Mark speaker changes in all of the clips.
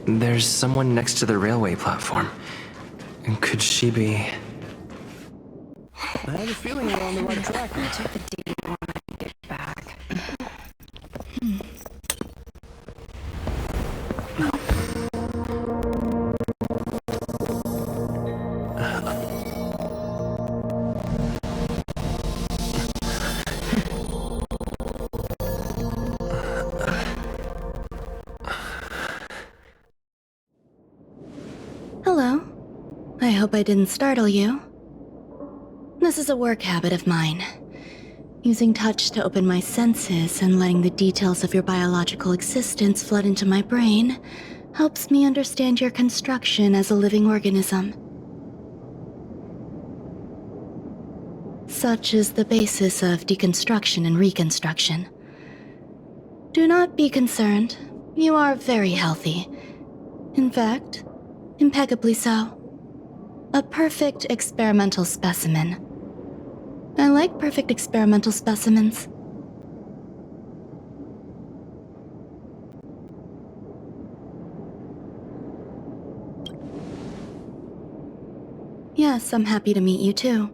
Speaker 1: There's someone next to the railway platform. Could she be...
Speaker 2: I have a feeling we're on the right track.
Speaker 3: I'll check the date when I get back.
Speaker 4: Hello. I hope I didn't startle you. This is a work habit of mine. Using touch to open my senses and letting the details of your biological existence flood into my brain helps me understand your construction as a living organism. Such is the basis of deconstruction and reconstruction. Do not be concerned. You are very healthy. In fact, impeccably so. A perfect experimental specimen. I like perfect experimental specimens. Yes, I'm happy to meet you too.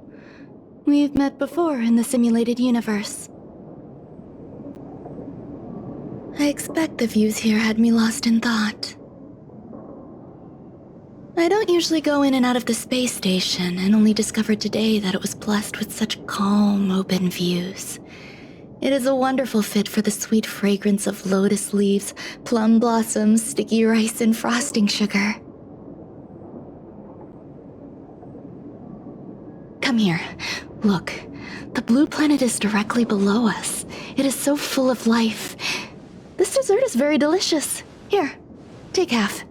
Speaker 4: We've met before in the simulated universe. I expect the views here had me lost in thought. I don't usually go in and out of the space station, and only discovered today that it was blessed with such calm, open views. It is a wonderful fit for the sweet fragrance of lotus leaves, plum blossoms, sticky rice, and frosting sugar. Come here. Look, the blue planet is directly below us. It is so full of life. This dessert is very delicious. Here, take half.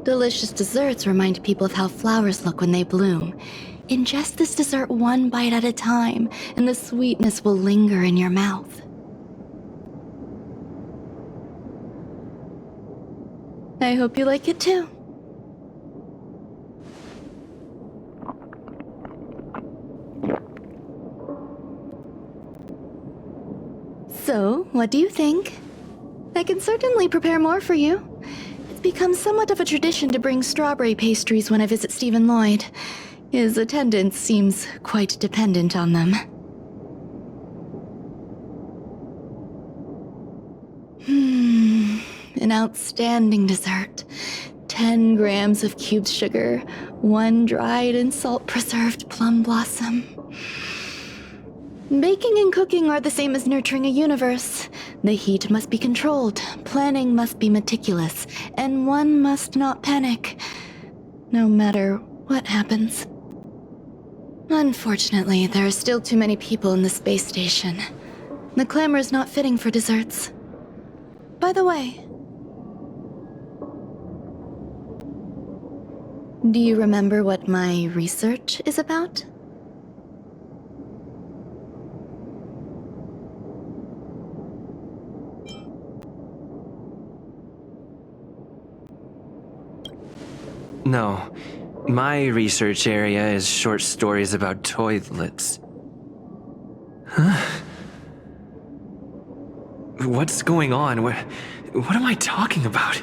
Speaker 4: Delicious desserts remind people of how flowers look when they bloom. Ingest this dessert one bite at a time, and the sweetness will linger in your mouth. I hope you like it too. So, what do you think? I can certainly prepare more for you. It's become somewhat of a tradition to bring strawberry pastries when I visit Stephen Lloyd. His attendance seems quite dependent on them. An outstanding dessert. 10 grams of cubed sugar, 1 dried and salt-preserved plum blossom. Baking and cooking are the same as nurturing a universe. The heat must be controlled, planning must be meticulous, and one must not panic, no matter what happens. Unfortunately, there are still too many people in the space station. The clamor is not fitting for desserts. By the way, do you remember what my research is about?
Speaker 1: No. My research area is short stories about toilets. Huh? What's going on? What am I talking about?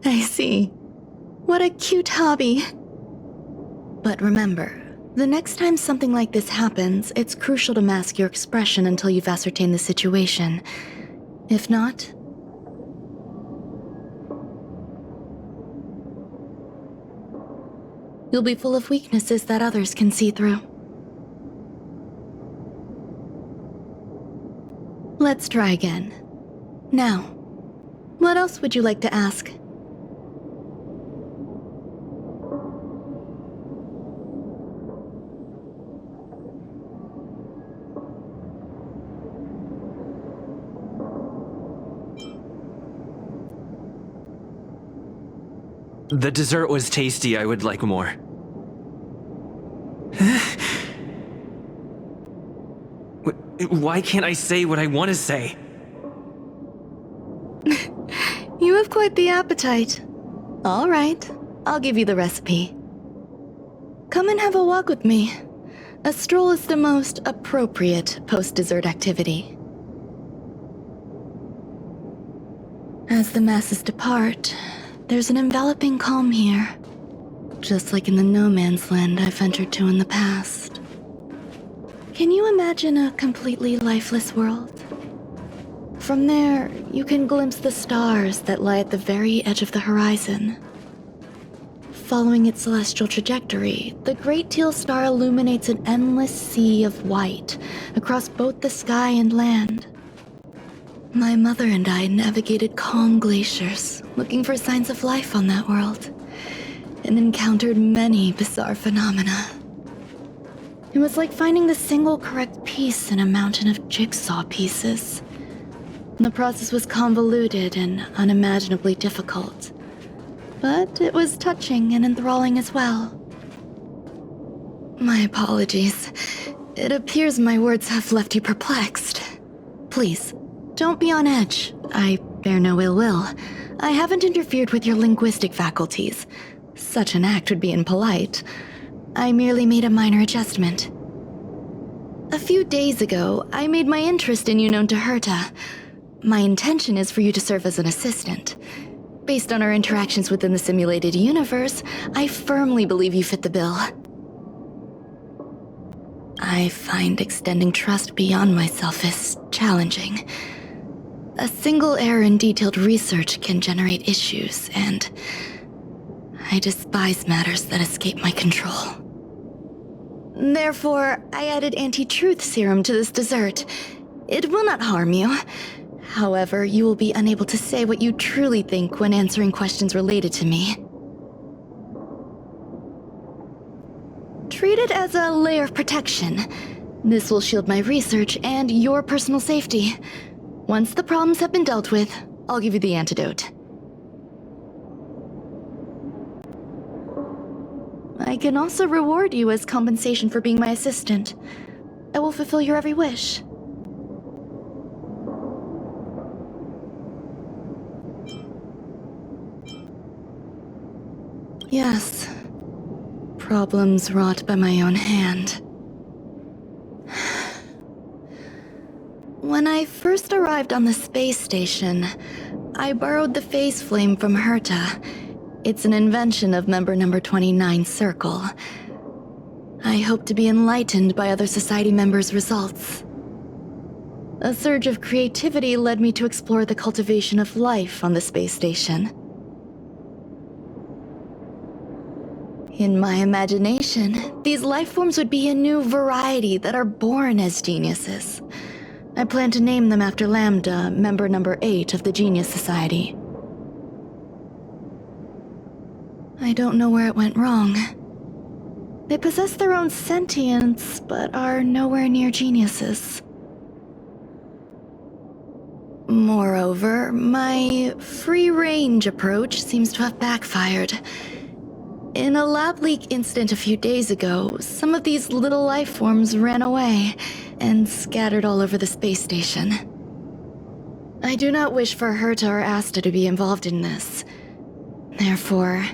Speaker 4: I see. What a cute hobby. But remember, the next time something like this happens, it's crucial to mask your expression until you've ascertained the situation. If not, you'll be full of weaknesses that others can see through. Let's try again. Now, what else would you like to ask?
Speaker 1: The dessert was tasty. I would like more. Why can't I say what I want to say?
Speaker 4: You have quite the appetite. All right, I'll give you the recipe. Come and have a walk with me. A stroll is the most appropriate post-dessert activity. As the masses depart, there's an enveloping calm here, just like in the no man's land I've ventured to in the past. Can you imagine a completely lifeless world? From there, you can glimpse the stars that lie at the very edge of the horizon. Following its celestial trajectory, the Great Teal Star illuminates an endless sea of white across both the sky and land. My mother and I navigated calm glaciers, looking for signs of life on that world, and encountered many bizarre phenomena. It was like finding the single correct piece in a mountain of jigsaw pieces. The process was convoluted and unimaginably difficult, but it was touching and enthralling as well. My apologies. It appears my words have left you perplexed. Please, don't be on edge. I bear no ill will. I haven't interfered with your linguistic faculties. Such an act would be impolite. I merely made a minor adjustment. A few days ago, I made my interest in you known to Herta. My intention is for you to serve as an assistant. Based on our interactions within the simulated universe, I firmly believe you fit the bill. I find extending trust beyond myself is challenging. A single error in detailed research can generate issues, and I despise matters that escape my control. Therefore, I added anti-truth serum to this dessert. It will not harm you. However, you will be unable to say what you truly think when answering questions related to me. Treat it as a layer of protection. This will shield my research and your personal safety. Once the problems have been dealt with, I'll give you the antidote. I can also reward you as compensation for being my assistant. I will fulfill your every wish. Yes. Problems wrought by my own hand. When I first arrived on the space station, I borrowed the phase flame from Herta. It's an invention of member number 29 Circle. I hope to be enlightened by other society members' results. A surge of creativity led me to explore the cultivation of life on the space station. In my imagination, these life forms would be a new variety that are born as geniuses. I plan to name them after Lambda, member number 8 of the Genius Society. I don't know where it went wrong. They possess their own sentience, but are nowhere near geniuses. Moreover, my free-range approach seems to have backfired. In a lab leak incident a few days ago, some of these little life forms ran away and scattered all over the space station. I do not wish for Herta or Asta to be involved in this. Therefore,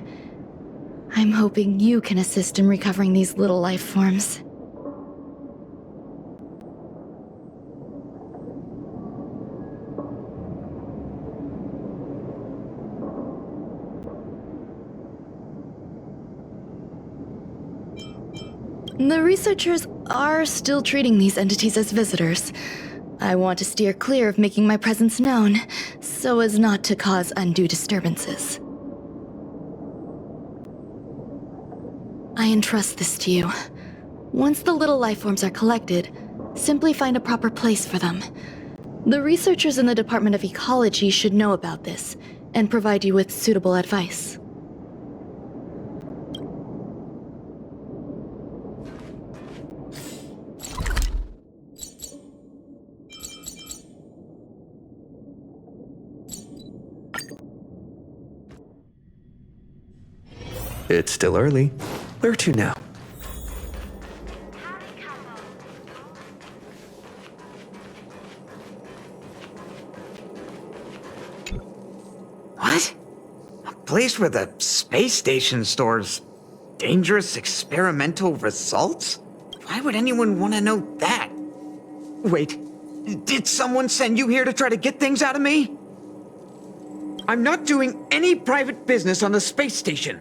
Speaker 4: I'm hoping you can assist in recovering these little life forms. The researchers are still treating these entities as visitors. I want to steer clear of making my presence known, so as not to cause undue disturbances. I entrust this to you. Once the little life forms are collected, simply find a proper place for them. The researchers in the Department of Ecology should know about this, and provide you with suitable advice.
Speaker 1: It's still early. Where to now?
Speaker 5: What? A place where the space station stores dangerous experimental results? Why would anyone want to know that? Wait, did someone send you here to try to get things out of me? I'm not doing any private business on the space station.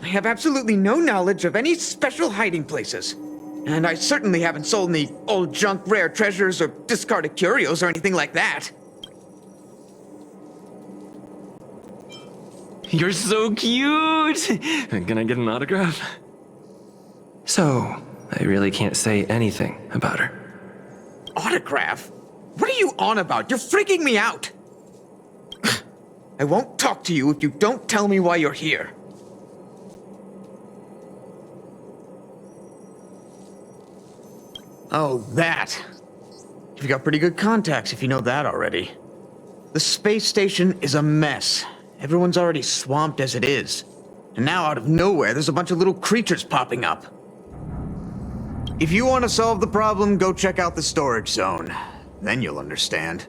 Speaker 5: I have absolutely no knowledge of any special hiding places. And I certainly haven't sold any old junk rare treasures or discarded curios or anything like that.
Speaker 1: You're so cute! Can I get an autograph? So, I really can't say anything about her.
Speaker 5: Autograph? What are you on about? You're freaking me out! I won't talk to you if you don't tell me why you're here. Oh, that. You've got pretty good contacts if you know that already. The space station is a mess. Everyone's already swamped as it is. And now out of nowhere, there's a bunch of little creatures popping up. If you want to solve the problem, go check out the storage zone. Then you'll understand.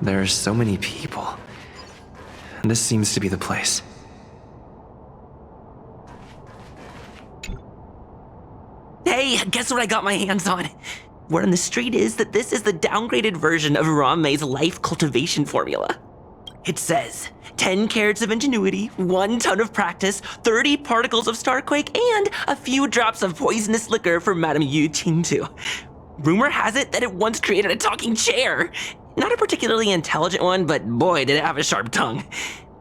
Speaker 1: There are so many people. This seems to be the place.
Speaker 6: Hey, guess what I got my hands on? Word on the street is that this is the downgraded version of Ranmei's life cultivation formula. It says 10 carats of ingenuity, 1 ton of practice, 30 particles of starquake, and a few drops of poisonous liquor for Madame Yu Qingtu. Rumor has it that it once created a talking chair. Not a particularly intelligent one, but boy, did it have a sharp tongue.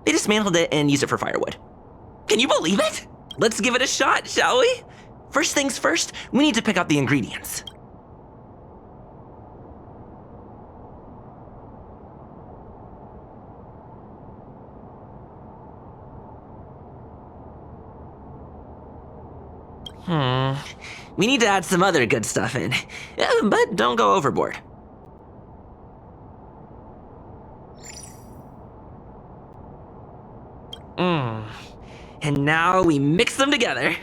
Speaker 6: They dismantled it and used it for firewood. Can you believe it? Let's give it a shot, shall we? First things first, we need to pick out the ingredients. We need to add some other good stuff in, but don't go overboard. And now we mix them together.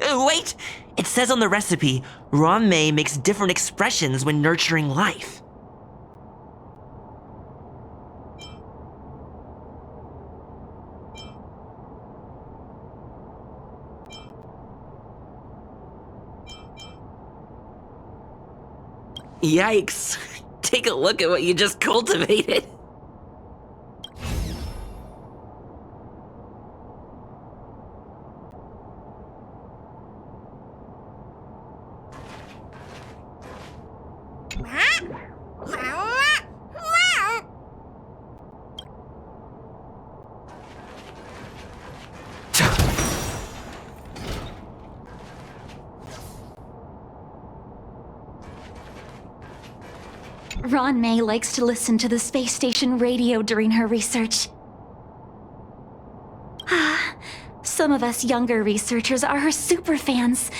Speaker 6: Wait! It says on the recipe, Ranmei makes different expressions when nurturing life. Yikes. Take a look at what you just cultivated.
Speaker 3: Ranmei likes to listen to the space station radio during her research. Some of us younger researchers are her super fans.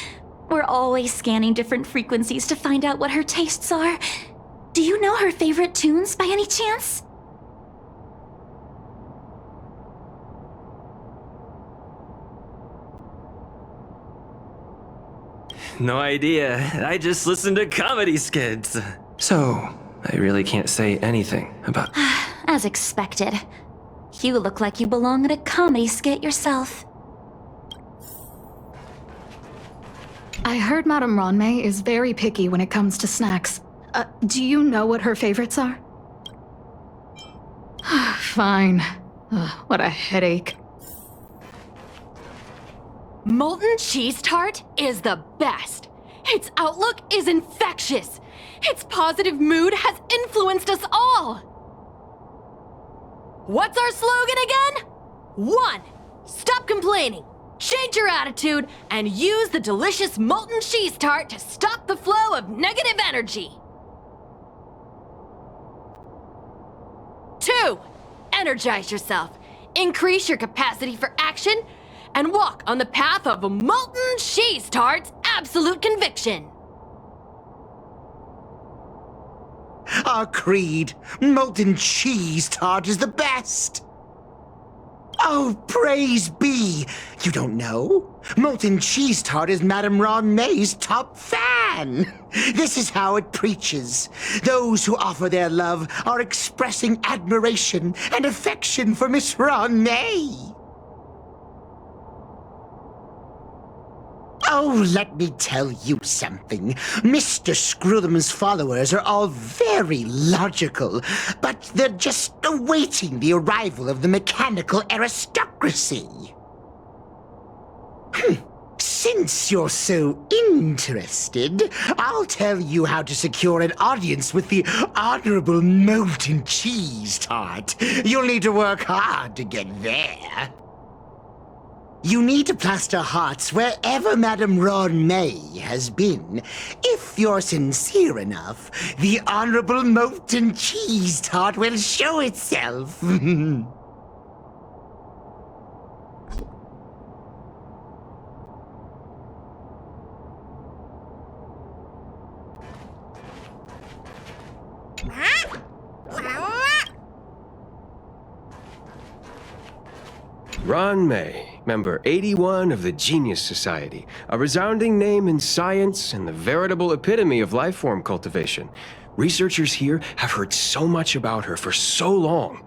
Speaker 3: We're always scanning different frequencies to find out what her tastes are. Do you know her favorite tunes by any chance?
Speaker 1: No idea. I just listen to comedy skits. So, I really can't say anything about...
Speaker 3: As expected. You look like you belong in a comedy skit yourself.
Speaker 2: I heard Madame Ranmei is very picky when it comes to snacks. Do you know what her favorites are? Fine. What a headache.
Speaker 7: Molten cheese tart is the best. Its outlook is infectious. Its positive mood has influenced us all. What's our slogan again? 1. Stop complaining. Change your attitude and use the delicious molten cheese tart to stop the flow of negative energy. 2. Energize yourself. Increase your capacity for action and walk on the path of molten cheese tart's absolute conviction.
Speaker 5: Our creed, molten cheese tart is the best.
Speaker 8: Oh, praise be! You don't know? Molten Cheese Tart is Madame Ron May's top fan! This is how it preaches. Those who offer their love are expressing admiration and affection for Miss Ron May. Oh, let me tell you something. Mr. Screwthum's followers are all very logical, but they're just awaiting the arrival of the mechanical aristocracy. Since you're so interested, I'll tell you how to secure an audience with the Honorable Molten Cheese Tart. You'll need to work hard to get there. You need to plaster hearts wherever Madame Ron May has been. If you're sincere enough, the Honorable Molten Cheese Tart will show itself.
Speaker 9: Ron May, member 81 of the Genius Society, a resounding name in science and the veritable epitome of lifeform cultivation. Researchers here have heard so much about her for so long.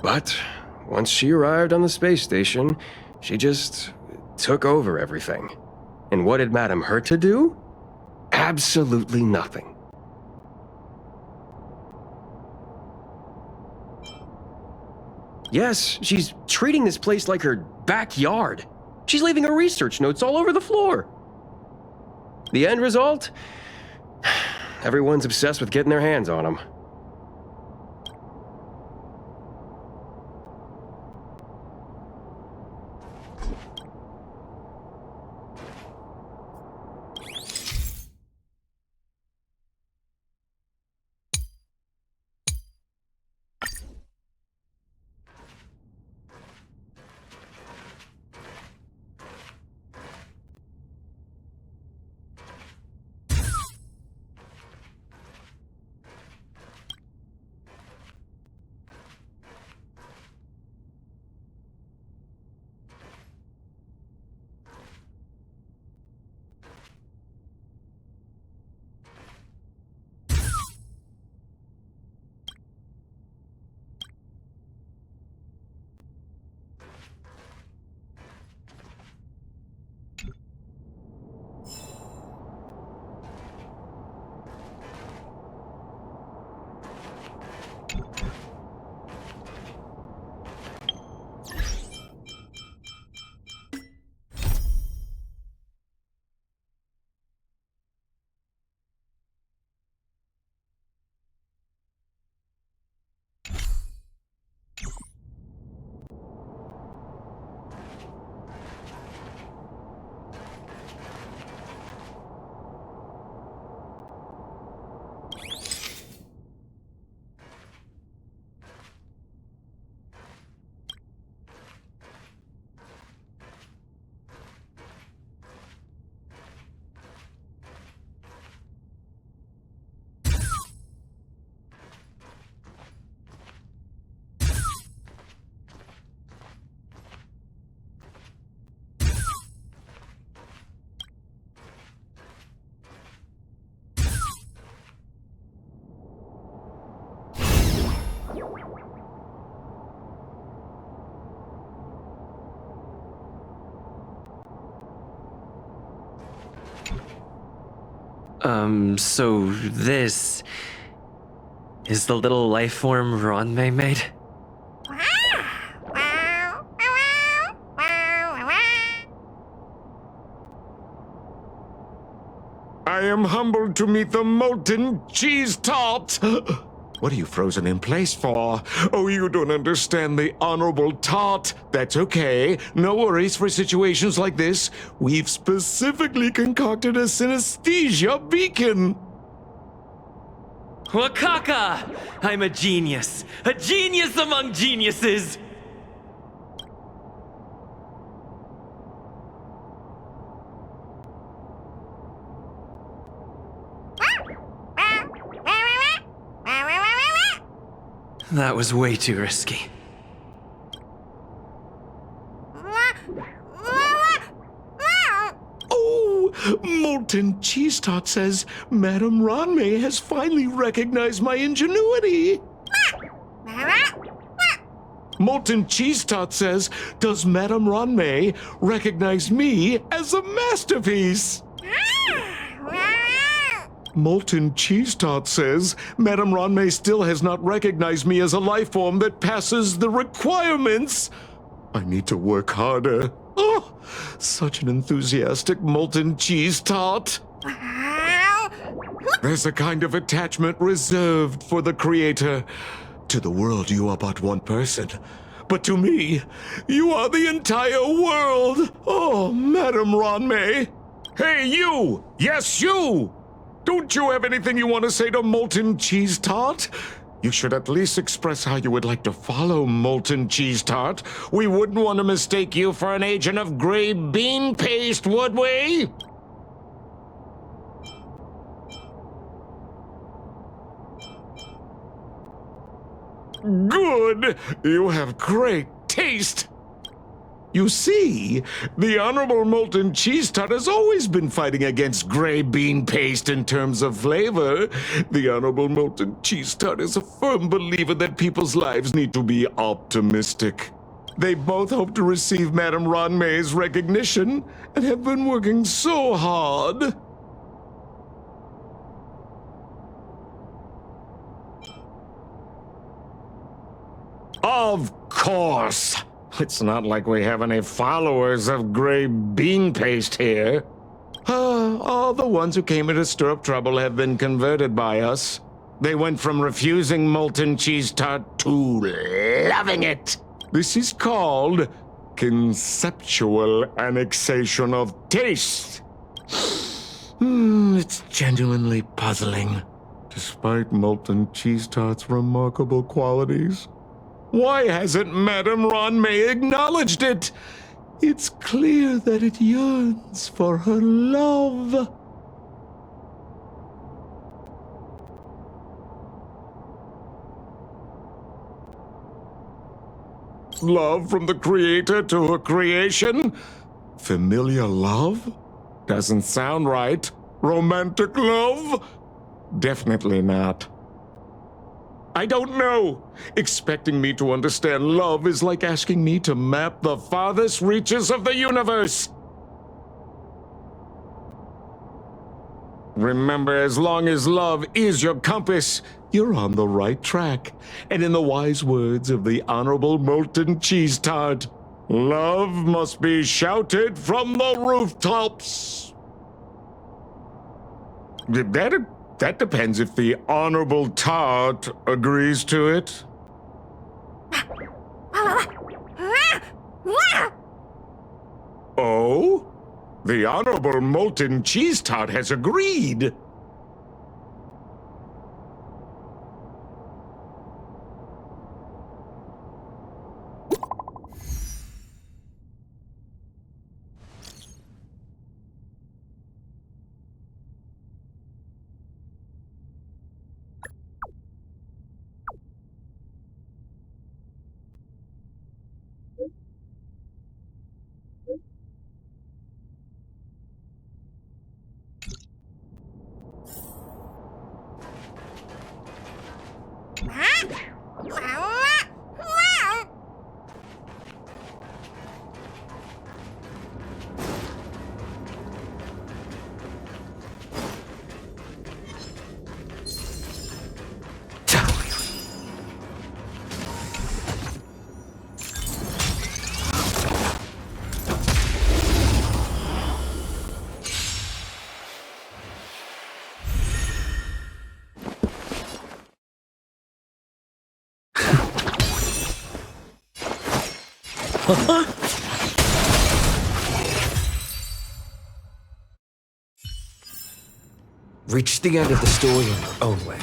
Speaker 9: But once she arrived on the space station, she just took over everything. And what did Madame hurt to do? Absolutely nothing. Yes, she's treating this place like her backyard. She's leaving her research notes all over the floor. The end result? Everyone's obsessed with getting their hands on them.
Speaker 1: So this is the little life form Ron May made?
Speaker 10: I am humbled to meet the Molten Cheese Tart. What are you frozen in place for? Oh, you don't understand the Honorable Tart. That's okay. No worries for situations like this. We've specifically concocted a synesthesia beacon.
Speaker 1: Wakaka! I'm a genius among geniuses! That was way too risky.
Speaker 10: Oh, Molten Cheese Tot says Madame Ranmei has finally recognized my ingenuity. Molten Cheese Tot says, does Madame Ranmei recognize me as a masterpiece? Molten Cheese Tot says, Madame Ranmei still has not recognized me as a life form that passes the requirements. I need to work harder. Oh, such an enthusiastic Molten Cheese Tot. There's a kind of attachment reserved for the creator. To the world, you are but one person. But to me, you are the entire world. Oh, Madame Ranmei. Hey, you! Yes, you! Don't you have anything you want to say to Molten Cheese Tot? You should at least express how you would like to follow Molten Cheese Tot. We wouldn't want to mistake you for an agent of gray bean paste, would we? Good! You have great taste! You see, the Honorable Molten Cheese Tot has always been fighting against gray bean paste in terms of flavor. The Honorable Molten Cheese Tot is a firm believer that people's lives need to be optimistic. They both hope to receive Madame Ranmei's recognition and have been working so hard. Of course! It's not like we have any followers of gray bean paste here. All the ones who came here to stir up trouble have been converted by us. They went from refusing Molten Cheese Tot to loving it. This is called conceptual annexation of taste. It's genuinely puzzling, despite Molten Cheese Tot's remarkable qualities. Why hasn't Madame Ranmei acknowledged it? It's clear that it yearns for her love. Love from the creator to her creation? Familiar love? Doesn't sound right. Romantic love? Definitely not. I don't know. Expecting me to understand love is like asking me to map the farthest reaches of the universe. Remember, as long as love is your compass, you're on the right track. And in the wise words of the Honorable Molten Cheese Tot, love must be shouted from the rooftops. That depends if the Honorable Tart agrees to it. Oh? The Honorable Molten Cheese Tot has agreed.
Speaker 1: Reach the end of the story in your own way.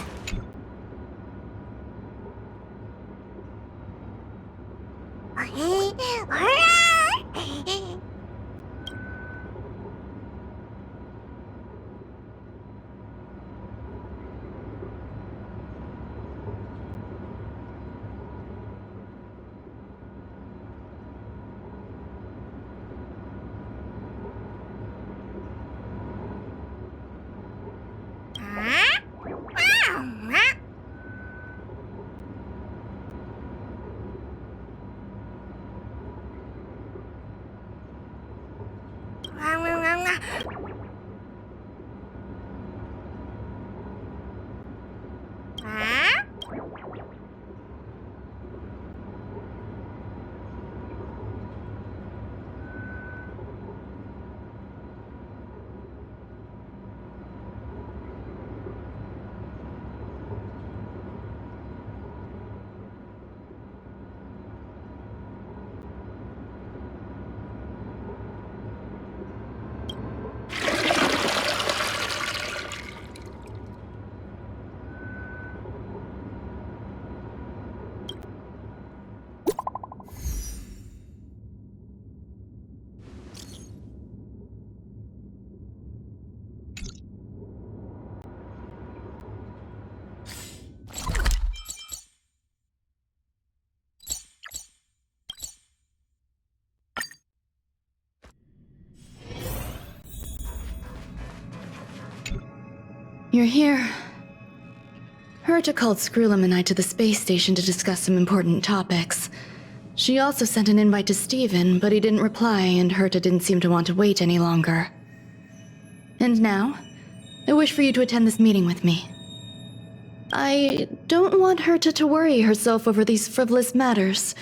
Speaker 4: You're here. Herta called Skrullum and I to the space station to discuss some important topics. She also sent an invite to Steven, but he didn't reply, and Herta didn't seem to want to wait any longer. And now, I wish for you to attend this meeting with me. I don't want Herta to worry herself over these frivolous matters,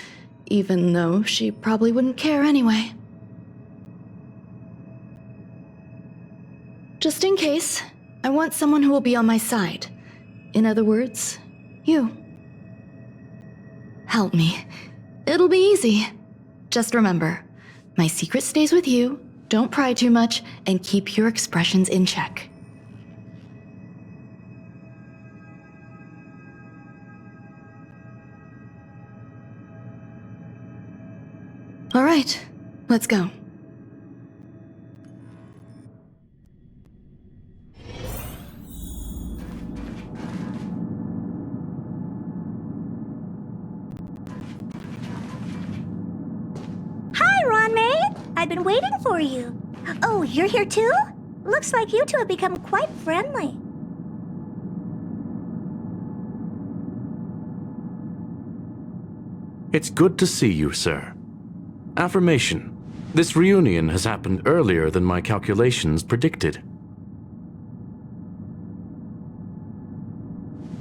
Speaker 4: even though she probably wouldn't care anyway. Just in case, I want someone who will be on my side. In other words, you. Help me. It'll be easy. Just remember, my secret stays with you, don't pry too much, and keep your expressions in check. All right, let's go.
Speaker 3: I've been waiting for you. Oh, you're here too? Looks like you two have become quite friendly.
Speaker 11: It's good to see you, sir. Affirmation. This reunion has happened earlier than my calculations predicted.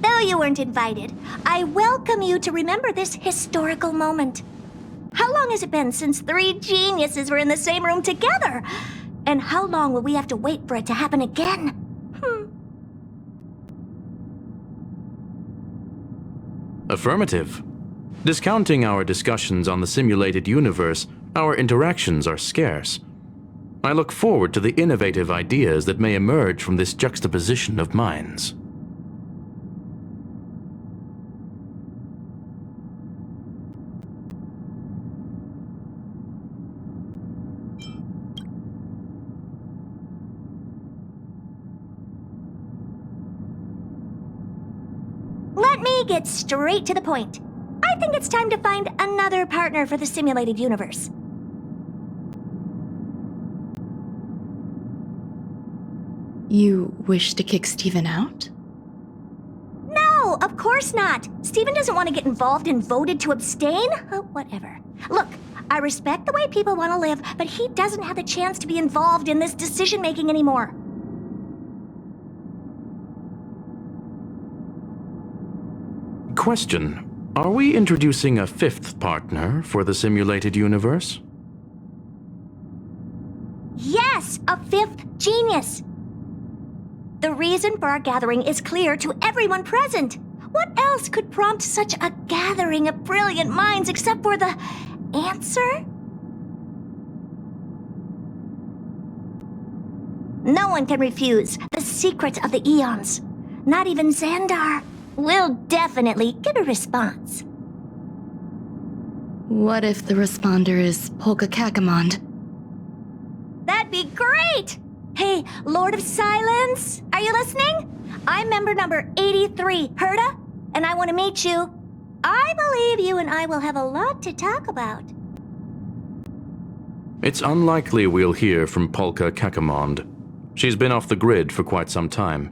Speaker 3: Though you weren't invited, I welcome you to remember this historical moment. How long has it been since 3 geniuses were in the same room together? And how long will we have to wait for it to happen again?
Speaker 11: Affirmative. Discounting our discussions on the simulated universe, our interactions are scarce. I look forward to the innovative ideas that may emerge from this juxtaposition of minds.
Speaker 3: Let me get straight to the point. I think it's time to find another partner for the simulated universe.
Speaker 4: You wish to kick Steven out?
Speaker 3: No, of course not. Steven doesn't want to get involved and voted to abstain. Whatever. Look, I respect the way people want to live, but he doesn't have the chance to be involved in this decision-making anymore.
Speaker 11: Question. Are we introducing a 5th partner for the simulated universe?
Speaker 3: Yes, a 5th genius. The reason for our gathering is clear to everyone present. What else could prompt such a gathering of brilliant minds except for the answer? No one can refuse the secret of the eons. Not even Xandar. We'll definitely get a response.
Speaker 4: What if the responder is Polka Kakamond?
Speaker 3: That'd be great! Hey, Lord of Silence, are you listening? I'm member number 83, Herta, and I want to meet you. I believe you and I will have a lot to talk about.
Speaker 11: It's unlikely we'll hear from Polka Kakamond. She's been off the grid for quite some time.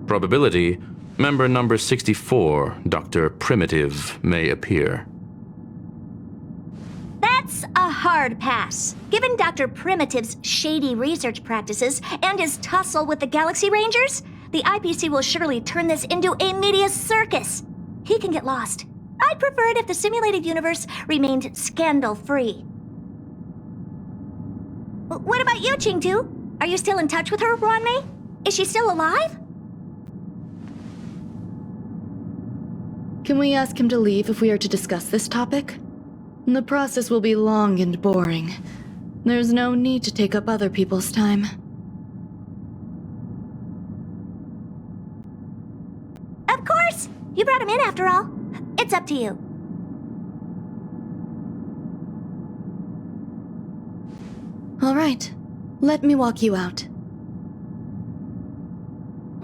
Speaker 11: Probability, member number 64, Dr. Primitive, may appear.
Speaker 3: That That's a hard pass. Given Dr. Primitive's shady research practices and his tussle with the Galaxy Rangers, the IPC will surely turn this into a media circus. He can get lost. I'd prefer it if the simulated universe remained scandal-free. What about you, Chingtu? Are you still in touch with her, Ronmei? Is she still alive?
Speaker 4: Can we ask him to leave if we are to discuss this topic? The process will be long and boring. There's no need to take up other people's time.
Speaker 3: Of course! You brought him in after all. It's up to you.
Speaker 4: All right. Let me walk you out.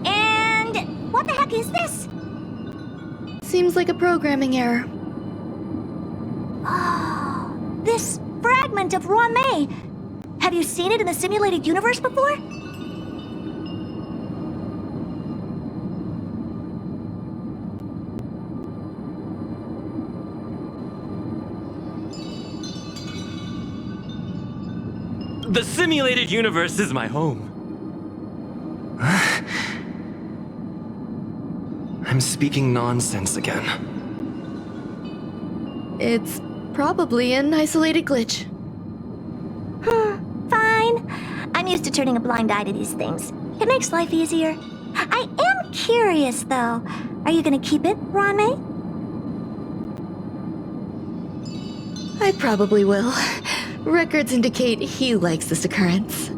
Speaker 3: And what the heck is this?
Speaker 4: Seems like a programming error.
Speaker 3: Oh, this fragment of Ronmei. Have you seen it in the simulated universe before?
Speaker 1: The simulated universe is my home. I'm speaking nonsense again.
Speaker 4: It's probably an isolated glitch.
Speaker 3: Fine. I'm used to turning a blind eye to these things. It makes life easier. I am curious, though. Are you gonna keep it, Ronmei?
Speaker 4: I probably will. Records indicate he likes this occurrence.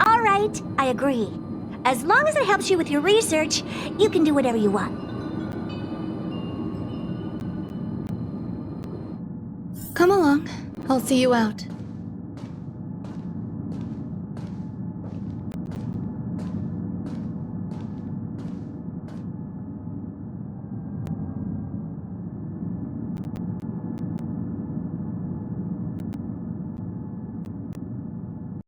Speaker 3: All right, I agree. As long as it helps you with your research, you can do whatever you want.
Speaker 4: Come along. I'll see you out.